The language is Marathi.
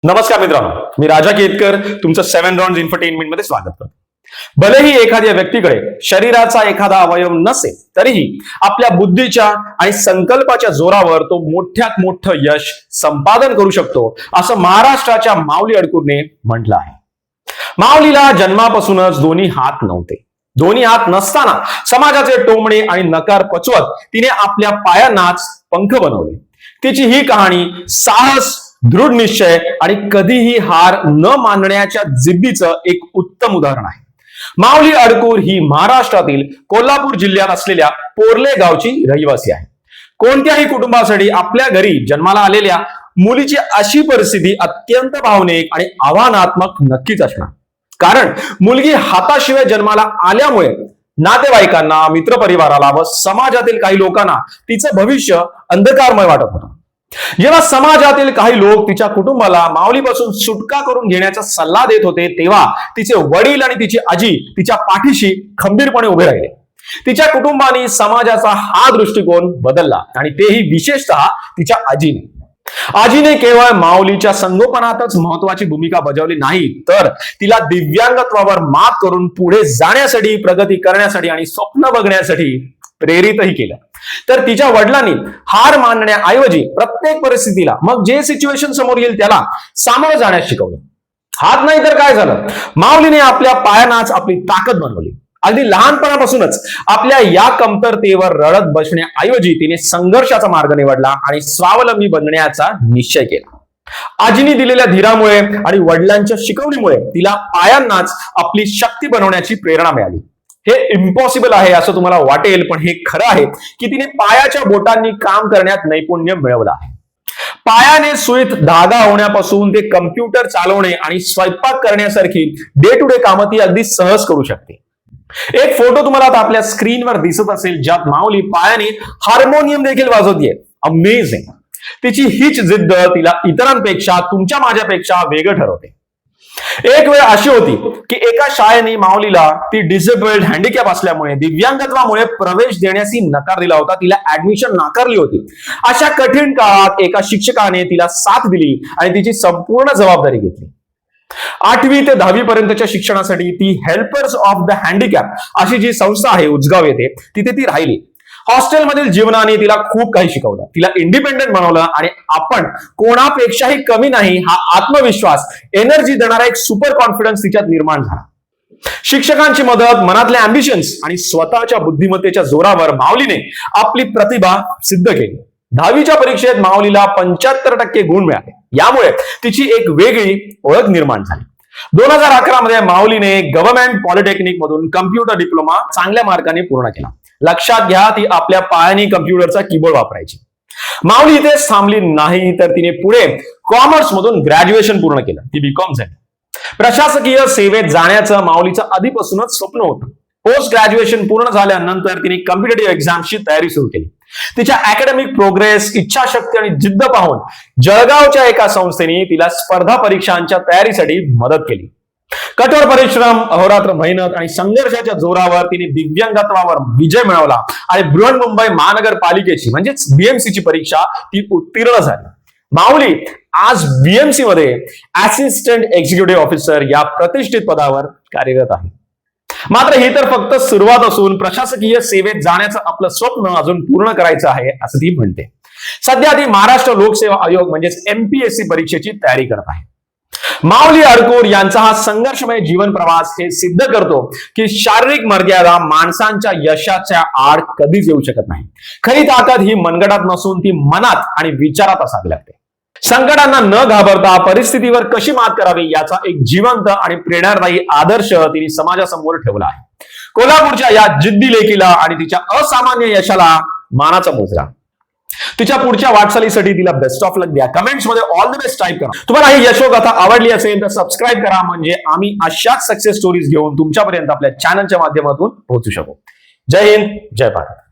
नमस्कार मित्रांनो, मी राजा केतकर तुमचं 7 राउंड्स इन्फरटेनमेंट मध्ये स्वागत करतो. भलेही एखाद्या व्यक्तीकडे शरीराचा एखादा अवयव नसेल तरीही आपल्या बुद्धीच्या आणि संकल्पाच्या जोरावर तो मोठ्यात मोठं यश संपादन करू शकतो, असं महाराष्ट्राच्या माऊली अडकूरने म्हटलं आहे. माऊलीला जन्मापासूनच दोन्ही हात नव्हते. दोन्ही हात नसताना समाजाचे टोमणे आणि नकार पचवत तिने आपल्या पायांनाच पंख बनवले. तिची ही कहाणी साहस, दृढ निश्चय आणि कधीही हार न मानण्याच्या जिद्दीचं एक उत्तम उदाहरण आहे. माऊली अडकूर ही महाराष्ट्रातील कोल्हापूर जिल्ह्यात असलेल्या पोर्ले गावची रहिवासी आहे. कोणत्याही कुटुंबासाठी आपल्या घरी जन्माला आलेल्या मुलीची अशी परिस्थिती अत्यंत भावनिक आणि आव्हानात्मक नक्कीच असणार. कारण मुलगी हाताशिवाय जन्माला आल्यामुळे नातेवाईकांना, मित्रपरिवाराला व समाजातील काही लोकांना तिचं भविष्य अंधकारमय वाटत होतं. जेव्हा समाजातील काही लोक तिच्या कुटुंबाला माऊलीपासून सुटका करून घेण्याचा सल्ला देत होते, तेव्हा तिचे वडील आणि तिची आजी तिच्या पाठीशी खंबीरपणे उभे राहिले. तिच्या कुटुंबाने समाजाचा हा दृष्टिकोन बदलला आणि तेही विशेषतः तिच्या आजीने. आजीने केवळ माऊलीच्या संगोपनातच महत्वाची भूमिका बजावली नाही, तर तिला दिव्यांगत्वावर मात करून पुढे जाण्यासाठी, प्रगती करण्यासाठी आणि स्वप्न बघण्यासाठी प्रेरितही केलं. तर तिच्या वडिलांनी हार मानण्याऐवजी प्रत्येक परिस्थितीला, मग जे सिच्युएशन समोर येईल त्याला सामोरं जाण्यास शिकवलं. हात नाही तर काय झालं, माऊलीने आपल्या पायांनाच आपली ताकद बनवली. अगदी लहानपणापासूनच आपल्या या कमतरतेवर रडत बसण्याऐवजी तिने संघर्षाचा मार्ग निवडला आणि स्वावलंबी बनण्याचा निश्चय केला. आजीने दिलेल्या धीरामुळे आणि वडिलांच्या शिकवणीमुळे तिला पायांनाच आपली शक्ती बनवण्याची प्रेरणा मिळाली. हे इम्पॉसिबल आहे असं तुम्हाला वाटेल, पण हे खरं आहे की तिने पायाच्या बोटांनी काम करण्यात नैपुण्य मिळवलं आहे. पायाने सुईत धागा होण्यापासून ते कम्प्युटर चालवणे आणि स्वयंपाक करण्यासारखी डे टू डे कामं ती अगदी सहज करू शकते. एक फोटो तुम्हाला आता आपल्या स्क्रीनवर दिसत असेल, ज्यात माऊली पायाने हार्मोनियम देखील वाजवतीये. अमेझिंग. तिची हीच जिद्द तिला इतरांपेक्षा, तुमच्या माझ्यापेक्षा वेगळं ठरवते. एक वेळ अशी होती की एका शाळेने माऊलीला, ती डिसेबल्ड, हँडिकॅप असल्यामुळे, दिव्यांगत्वामुळे प्रवेश देण्यास नकार दिला होता. तिला ऍडमिशन नाकारली होती. अशा कठीण काळात एका शिक्षकाने तिला साथ दिली आणि तिची संपूर्ण जबाबदारी घेतली. 8वी ते 10वी पर्यंतच्या शिक्षणासाठी ती हेल्पर्स ऑफ द हँडिकॅप अशी जी संस्था आहे उजगाव येथे, तिथे ती राहिली. हॉस्टेलमधील जीवनाने तिला खूप काही शिकवलं, तिला इंडिपेंडेंट बनवलं आणि आपण कोणापेक्षाही कमी नाही हा आत्मविश्वास, एनर्जी देणारा एक सुपर कॉन्फिडन्स तिच्यात निर्माण झाला. शिक्षकांची मदत, मनातले अँबिशन्स आणि स्वतःच्या बुद्धिमत्तेच्या जोरावर माऊलीने आपली प्रतिभा सिद्ध केली. 10वीच्या परीक्षेत माऊलीला 75% गुण मिळाले. यामुळे तिची एक वेगळी ओळख निर्माण झाली. 2011 मध्ये माऊलीने गव्हर्नमेंट पॉलिटेक्निक मधून कम्प्युटर डिप्लोमा चांगल्या मार्काने पूर्ण केला. लक्षात घ्या, ती आपल्या पायाने कम्प्युटरचा कीबोर्ड वापरायची. माऊली इथेच थांबली नाही, तर तिने पुढे कॉमर्स मधून ग्रॅज्युएशन पूर्ण केलं. ती बीकॉम झाली. प्रशासकीय सेवेत जाण्याचं माऊलीचं आधीपासूनच स्वप्न होतं. पोस्ट ग्रॅज्युएशन पूर्ण झाल्यानंतर तिने कॉम्पिटेटिव्ह एक्झामची तयारी सुरू केली. तिच्या अकॅडमिक प्रोग्रेस, इच्छाशक्ती आणि जिद्द पाहून जळगावच्या एका संस्थेने तिला स्पर्धा परीक्षांच्या तयारीसाठी मदत केली. कठोर परिश्रम, अहोरात्र मेहनत आणि संघर्षाच्या जोरावर तिने दिव्यांगत्वावर विजय मिळवला आणि बृहन्मुंबई महानगरपालिकेची म्हणजेच बीएमसीची परीक्षा ती उत्तीर्ण झाली. माऊली आज बीएमसी मध्ये असिस्टंट एक्झिक्युटिव्ह ऑफिसर या प्रतिष्ठित पदावर कार्यरत आहे. मात्र ही तर फक्त सुरुवात असून प्रशासकीय सेवेत जाण्याचं आपलं स्वप्न अजून पूर्ण करायचं आहे असं ती म्हणते. सध्या ती महाराष्ट्र लोकसेवा आयोग म्हणजेच MPSC परीक्षेची तयारी करत आहे. माऊली अडकूर यांचा हा संघर्षमय जीवन प्रवास हे सिद्ध करतो की शारीरिक मर्यादा माणसांच्या यशाच्या आड कधीच येऊ शकत नाही. खरी ताकद ही मनगटात नसून ती मनात आणि विचारात असावी लागते. संकटांना न घाबरता परिस्थितीवर कशी मात करावी याचा एक जिवंत आणि प्रेरणादायी आदर्श तिने समाजासमोर ठेवला आहे. कोल्हापूरच्या या जिद्दी लेकीला आणि तिच्या असामान्य यशाला मानाचा मुजरा. तिच्या पुढच्या वाटचालीसाठी तिला बेस्ट ऑफ लक द्या. कमेंट्स मध्ये ऑल द बेस्ट टाईप करा. तुम्हाला ही यशोगाथा आवडली असेल तर सबस्क्राईब करा, म्हणजे आम्ही अशाच सक्सेस स्टोरीज घेऊन तुमच्यापर्यंत आपल्या चॅनलच्या माध्यमातून पोहोचू शकू. जय हिंद, जय भारत.